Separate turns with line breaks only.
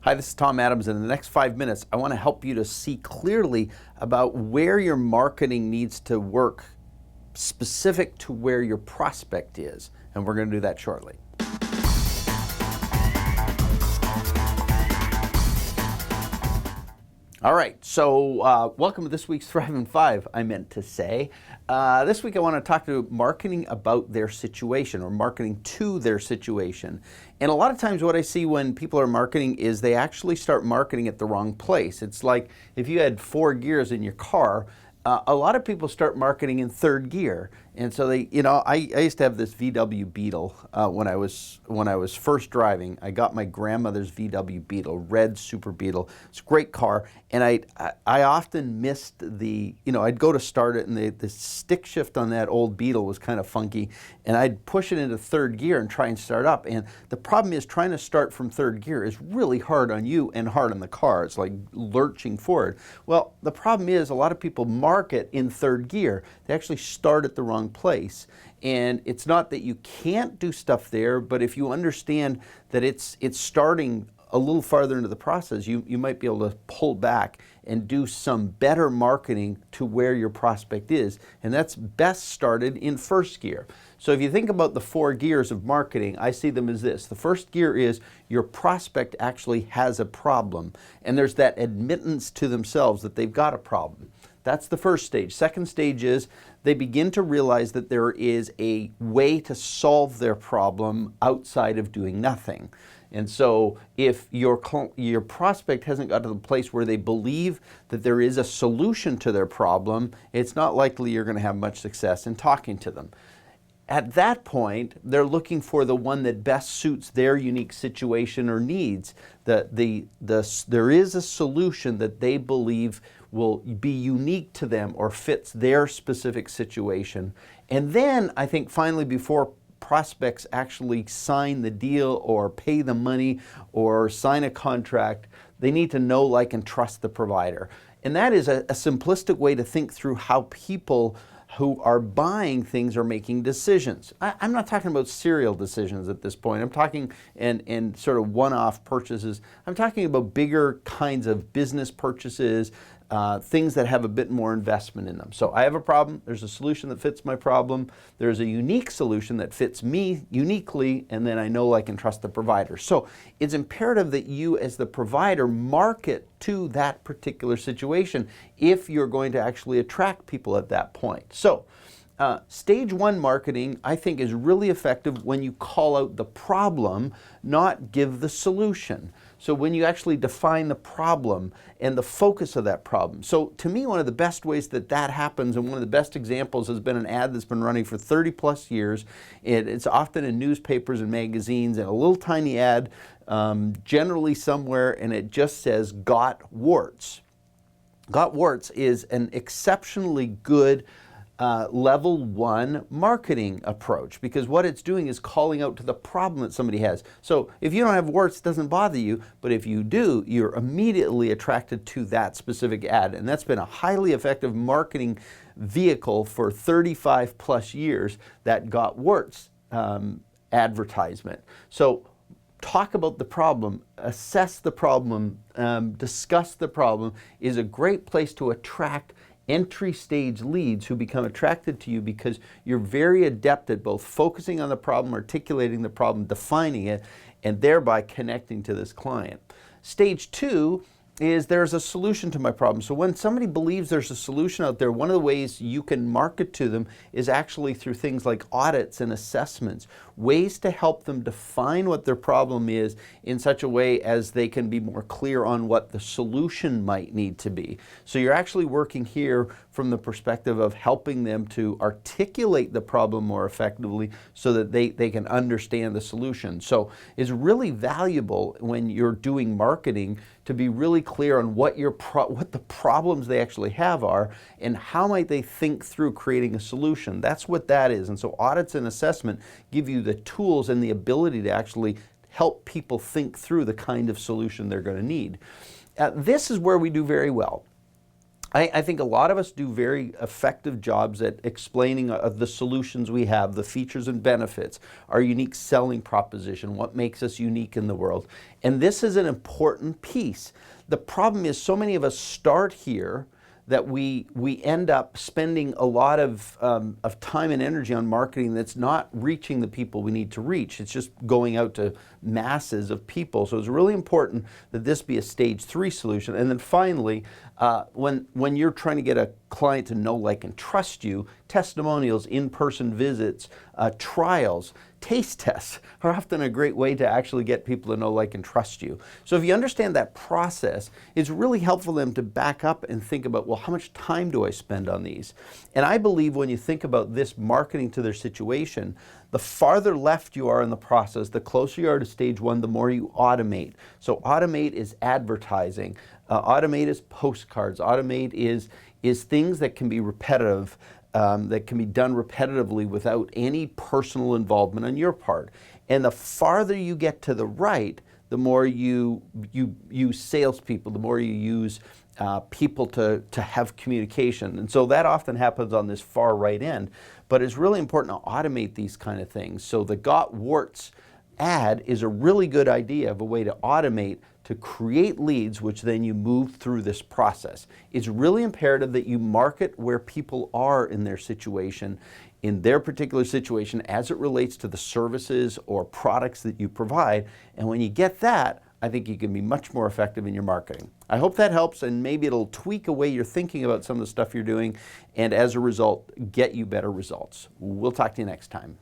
Hi, this is Tom Adams. In the next 5 minutes, I want to help you to see clearly about where your marketing needs to work specific to where your prospect is. And we're going to do that shortly. All right, so welcome to this week's Thrive in 5, I meant to say. This week I want to talk to marketing about their situation or marketing to their situation. And a lot of times what I see when people are marketing is they actually start marketing at the wrong place. It's like if you had 4 gears in your car, a lot of people start marketing in 3rd gear. And so they, I used to have this VW Beetle when I was first driving. I got my grandmother's VW Beetle, red Super Beetle. It's a great car, and I often missed the, I'd go to start it, and the stick shift on that old Beetle was kind of funky, and I'd push it into 3rd gear and try and start up. And the problem is trying to start from 3rd gear is really hard on you and hard on the car. It's like lurching forward. Well, the problem is a lot of people market in 3rd gear. They actually start at the wrong place. And it's not that you can't do stuff there, but if you understand that it's starting a little farther into the process, you might be able to pull back and do some better marketing to where your prospect is. And that's best started in 1st gear. So if you think about the 4 gears of marketing, I see them as this. The 1st gear is your prospect actually has a problem. And there's that admittance to themselves that they've got a problem. That's the 1st stage. 2nd stage is they begin to realize that there is a way to solve their problem outside of doing nothing. And so if your prospect hasn't got to the place where they believe that there is a solution to their problem, it's not likely you're going to have much success in talking to them. At that point, they're looking for the one that best suits their unique situation or needs. There is a solution that they believe will be unique to them or fits their specific situation. And then I think finally, before prospects actually sign the deal or pay the money or sign a contract, they need to know, like, and trust the provider. And that is a simplistic way to think through how people who are buying things are making decisions. I'm not talking about serial decisions at this point. I'm talking in sort of one-off purchases. I'm talking about bigger kinds of business purchases, things that have a bit more investment in them. So I have a problem, there's a solution that fits my problem, there's a unique solution that fits me uniquely, and then I know, like, and trust the provider. So it's imperative that you as the provider market to that particular situation if you're going to actually attract people at that point. So stage 1 marketing, I think, is really effective when you call out the problem, not give the solution. So when you actually define the problem and the focus of that problem. So to me, one of the best ways that happens, and one of the best examples, has been an ad that's been running for 30 plus years. It's often in newspapers and magazines, and a little tiny ad, generally somewhere, and it just says, "Got warts." Got warts is an exceptionally good level 1 marketing approach, because what it's doing is calling out to the problem that somebody has. So if you don't have warts, it doesn't bother you, but if you do, you're immediately attracted to that specific ad. And that's been a highly effective marketing vehicle for 35 plus years, that Got Warts advertisement. So talk about the problem, assess the problem, discuss the problem is a great place to attract entry stage leads who become attracted to you because you're very adept at both focusing on the problem, articulating the problem, defining it, and thereby connecting to this client. Stage 2 is there's a solution to my problem. So when somebody believes there's a solution out there, one of the ways you can market to them is actually through things like audits and assessments, ways to help them define what their problem is in such a way as they can be more clear on what the solution might need to be. So you're actually working here from the perspective of helping them to articulate the problem more effectively so that they can understand the solution. So it's really valuable when you're doing marketing to be really clear on what the problems they actually have are and how might they think through creating a solution. That's what that is. And so audits and assessment give you the tools and the ability to actually help people think through the kind of solution they're going to need. This is where we do very well. I think a lot of us do very effective jobs at explaining the solutions we have, the features and benefits, our unique selling proposition, what makes us unique in the world. And this is an important piece. The problem is so many of us start here that we end up spending a lot of time and energy on marketing that's not reaching the people we need to reach. It's just going out to masses of people. So it's really important that this be a stage 3 solution. And then finally, when you're trying to get a client to know, like, and trust you, testimonials, in-person visits, trials, taste tests are often a great way to actually get people to know, like, and trust you. So if you understand that process, it's really helpful for them to back up and think about, well, how much time do I spend on these? And I believe when you think about this marketing to their situation, the farther left you are in the process, the closer you are to stage 1, the more you automate. So automate is advertising. Automate is postcards. Automate is things that can be repetitive, that can be done repetitively without any personal involvement on your part. And the farther you get to the right, the more you use salespeople, the more you use people to have communication. And so that often happens on this far right end. But it's really important to automate these kind of things. So the Got Warts ad is a really good idea of a way to automate to create leads, which then you move through this process. It's really imperative that you market where people are in their situation, in their particular situation as it relates to the services or products that you provide. And when you get that, I think you can be much more effective in your marketing. I hope that helps, and maybe it'll tweak a way you're thinking about some of the stuff you're doing, and as a result, get you better results. We'll talk to you next time.